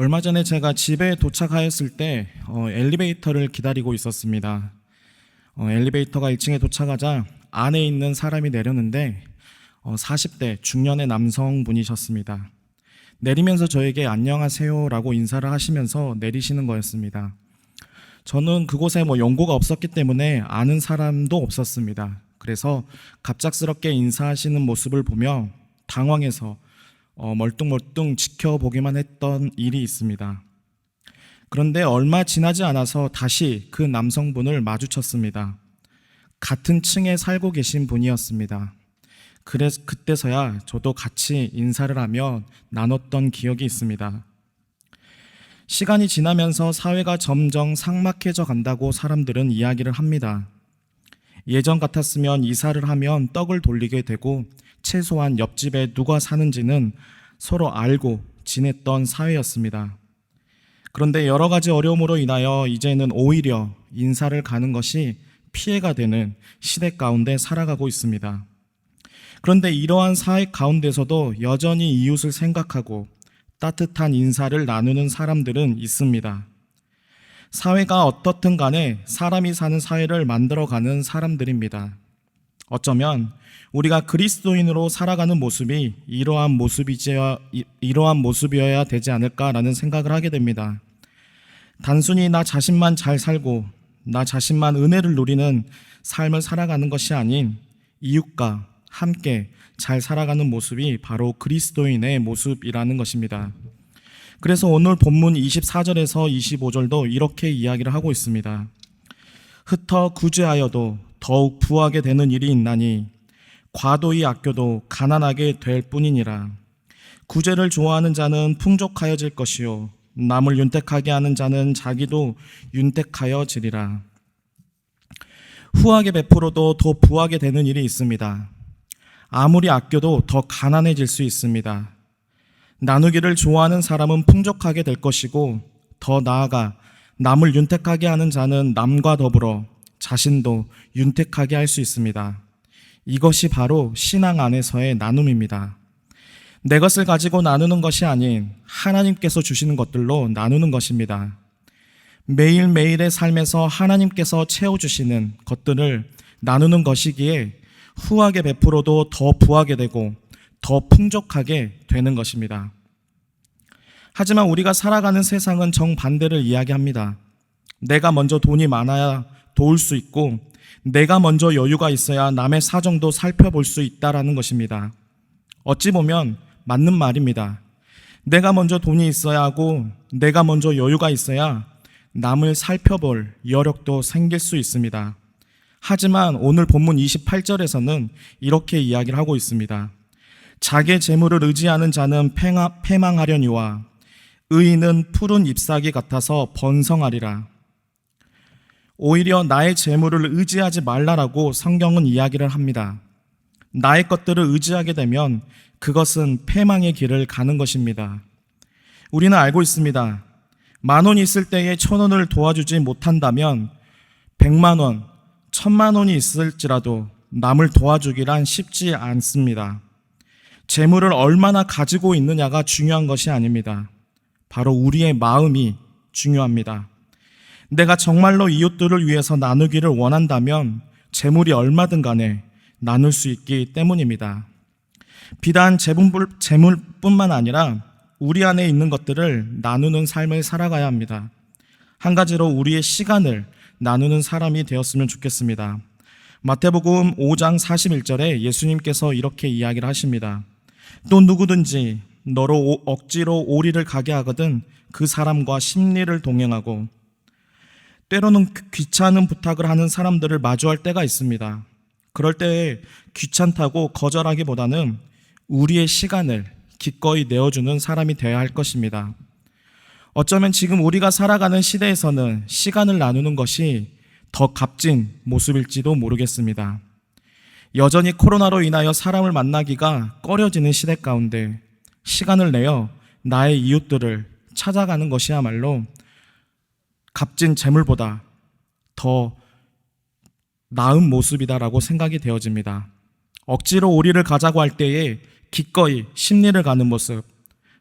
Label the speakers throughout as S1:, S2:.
S1: 얼마 전에 제가 집에 도착하였을 때 엘리베이터를 기다리고 있었습니다. 엘리베이터가 1층에 도착하자 안에 있는 사람이 내렸는데 40대 중년의 남성분이셨습니다. 내리면서 저에게 안녕하세요라고 인사를 하시면서 내리시는 거였습니다. 저는 그곳에 연고가 없었기 때문에 아는 사람도 없었습니다. 그래서 갑작스럽게 인사하시는 모습을 보며 당황해서 멀뚱멀뚱 지켜보기만 했던 일이 있습니다. 그런데 얼마 지나지 않아서 다시 그 남성분을 마주쳤습니다. 같은 층에 살고 계신 분이었습니다. 그래서 그때서야 저도 같이 인사를 하며 나눴던 기억이 있습니다. 시간이 지나면서 사회가 점점 삭막해져 간다고 사람들은 이야기를 합니다. 예전 같았으면 이사를 하면 떡을 돌리게 되고 최소한 옆집에 누가 사는지는 서로 알고 지냈던 사회였습니다. 그런데 여러 가지 어려움으로 인하여 이제는 오히려 인사를 가는 것이 피해가 되는 시대 가운데 살아가고 있습니다. 그런데 이러한 사회 가운데서도 여전히 이웃을 생각하고 따뜻한 인사를 나누는 사람들은 있습니다. 사회가 어떻든 간에 사람이 사는 사회를 만들어가는 사람들입니다. 어쩌면 우리가 그리스도인으로 살아가는 모습이 이러한 모습이어야 되지 않을까라는 생각을 하게 됩니다. 단순히 나 자신만 잘 살고 나 자신만 은혜를 누리는 삶을 살아가는 것이 아닌 이웃과 함께 잘 살아가는 모습이 바로 그리스도인의 모습이라는 것입니다. 그래서 오늘 본문 24절에서 25절도 이렇게 이야기를 하고 있습니다. 흩어 구제하여도 더욱 부하게 되는 일이 있나니 과도히 아껴도 가난하게 될 뿐이니라. 구제를 좋아하는 자는 풍족하여질 것이요 남을 윤택하게 하는 자는 자기도 윤택하여지리라. 후하게 베풀어도 더 부하게 되는 일이 있습니다. 아무리 아껴도 더 가난해질 수 있습니다. 나누기를 좋아하는 사람은 풍족하게 될 것이고 더 나아가 남을 윤택하게 하는 자는 남과 더불어 자신도 윤택하게 할 수 있습니다. 이것이 바로 신앙 안에서의 나눔입니다. 내 것을 가지고 나누는 것이 아닌 하나님께서 주시는 것들로 나누는 것입니다. 매일매일의 삶에서 하나님께서 채워주시는 것들을 나누는 것이기에 후하게 베풀어도 더 부하게 되고 더 풍족하게 되는 것입니다. 하지만 우리가 살아가는 세상은 정반대를 이야기합니다. 내가 먼저 돈이 많아야 도울 수 있고 내가 먼저 여유가 있어야 남의 사정도 살펴볼 수 있다라는 것입니다. 어찌 보면 맞는 말입니다. 내가 먼저 돈이 있어야 하고 내가 먼저 여유가 있어야 남을 살펴볼 여력도 생길 수 있습니다. 하지만 오늘 본문 28절에서는 이렇게 이야기를 하고 있습니다. 자기의 재물을 의지하는 자는 패망하려니와 의인은 푸른 잎사귀 같아서 번성하리라. 오히려 나의 재물을 의지하지 말라라고 성경은 이야기를 합니다. 나의 것들을 의지하게 되면 그것은 패망의 길을 가는 것입니다. 우리는 알고 있습니다. 10,000원이 있을 때에 1,000원을 도와주지 못한다면 100만 원, 1,000만 원이 있을지라도 남을 도와주기란 쉽지 않습니다. 재물을 얼마나 가지고 있느냐가 중요한 것이 아닙니다. 바로 우리의 마음이 중요합니다. 내가 정말로 이웃들을 위해서 나누기를 원한다면 재물이 얼마든 간에 나눌 수 있기 때문입니다. 비단 재물뿐만 아니라 우리 안에 있는 것들을 나누는 삶을 살아가야 합니다. 한 가지로 우리의 시간을 나누는 사람이 되었으면 좋겠습니다. 마태복음 5장 41절에 예수님께서 이렇게 이야기를 하십니다. 또 누구든지 너로 억지로 오리를 가게 하거든 그 사람과 심리를 동행하고. 때로는 귀찮은 부탁을 하는 사람들을 마주할 때가 있습니다. 그럴 때에 귀찮다고 거절하기보다는 우리의 시간을 기꺼이 내어주는 사람이 되어야 할 것입니다. 어쩌면 지금 우리가 살아가는 시대에서는 시간을 나누는 것이 더 값진 모습일지도 모르겠습니다. 여전히 코로나로 인하여 사람을 만나기가 꺼려지는 시대 가운데 시간을 내어 나의 이웃들을 찾아가는 것이야말로 값진 재물보다 더 나은 모습이다라고 생각이 되어집니다. 억지로 오리를 가자고 할 때에 기꺼이 심리를 가는 모습,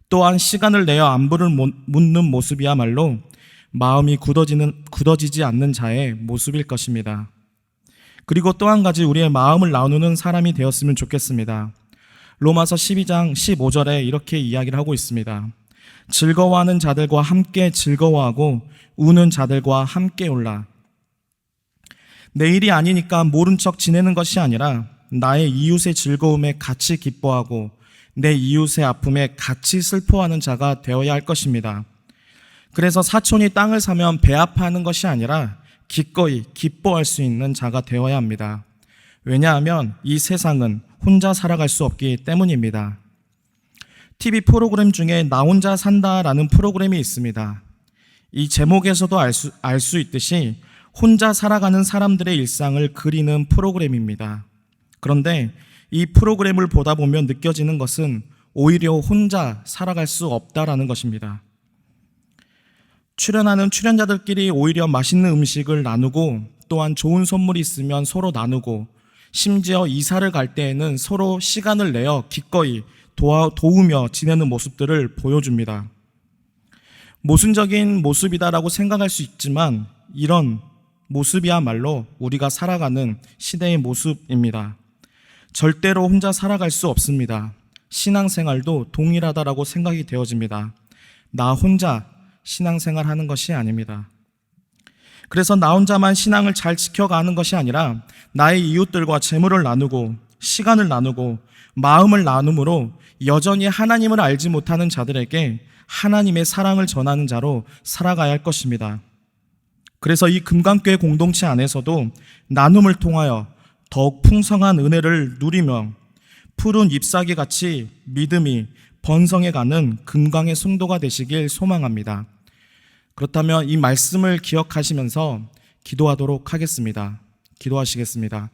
S1: 또한 시간을 내어 안부를 묻는 모습이야말로 마음이 굳어지지 않는 자의 모습일 것입니다. 그리고 또 한 가지 우리의 마음을 나누는 사람이 되었으면 좋겠습니다. 로마서 12장 15절에 이렇게 이야기를 하고 있습니다. 즐거워하는 자들과 함께 즐거워하고 우는 자들과 함께 울라. 내일이 아니니까 모른 척 지내는 것이 아니라 나의 이웃의 즐거움에 같이 기뻐하고 내 이웃의 아픔에 같이 슬퍼하는 자가 되어야 할 것입니다. 그래서 사촌이 땅을 사면 배 아파하는 것이 아니라 기꺼이 기뻐할 수 있는 자가 되어야 합니다. 왜냐하면 이 세상은 혼자 살아갈 수 없기 때문입니다. TV 프로그램 중에 나 혼자 산다라는 프로그램이 있습니다. 이 제목에서도 알 수 있듯이 혼자 살아가는 사람들의 일상을 그리는 프로그램입니다. 그런데 이 프로그램을 보다 보면 느껴지는 것은 오히려 혼자 살아갈 수 없다라는 것입니다. 출연하는 출연자들끼리 오히려 맛있는 음식을 나누고 또한 좋은 선물이 있으면 서로 나누고 심지어 이사를 갈 때에는 서로 시간을 내어 기꺼이 도우며 지내는 모습들을 보여줍니다. 모순적인 모습이다라고 생각할 수 있지만 이런 모습이야말로 우리가 살아가는 시대의 모습입니다. 절대로 혼자 살아갈 수 없습니다. 신앙생활도 동일하다라고 생각이 되어집니다. 나 혼자 신앙생활 하는 것이 아닙니다. 그래서 나 혼자만 신앙을 잘 지켜가는 것이 아니라 나의 이웃들과 재물을 나누고 시간을 나누고 마음을 나눔으로 여전히 하나님을 알지 못하는 자들에게 하나님의 사랑을 전하는 자로 살아가야 할 것입니다. 그래서 이 금강교회 공동체 안에서도 나눔을 통하여 더욱 풍성한 은혜를 누리며 푸른 잎사귀 같이 믿음이 번성해가는 금강의 성도가 되시길 소망합니다. 그렇다면 이 말씀을 기억하시면서 기도하도록 하겠습니다. 기도하시겠습니다.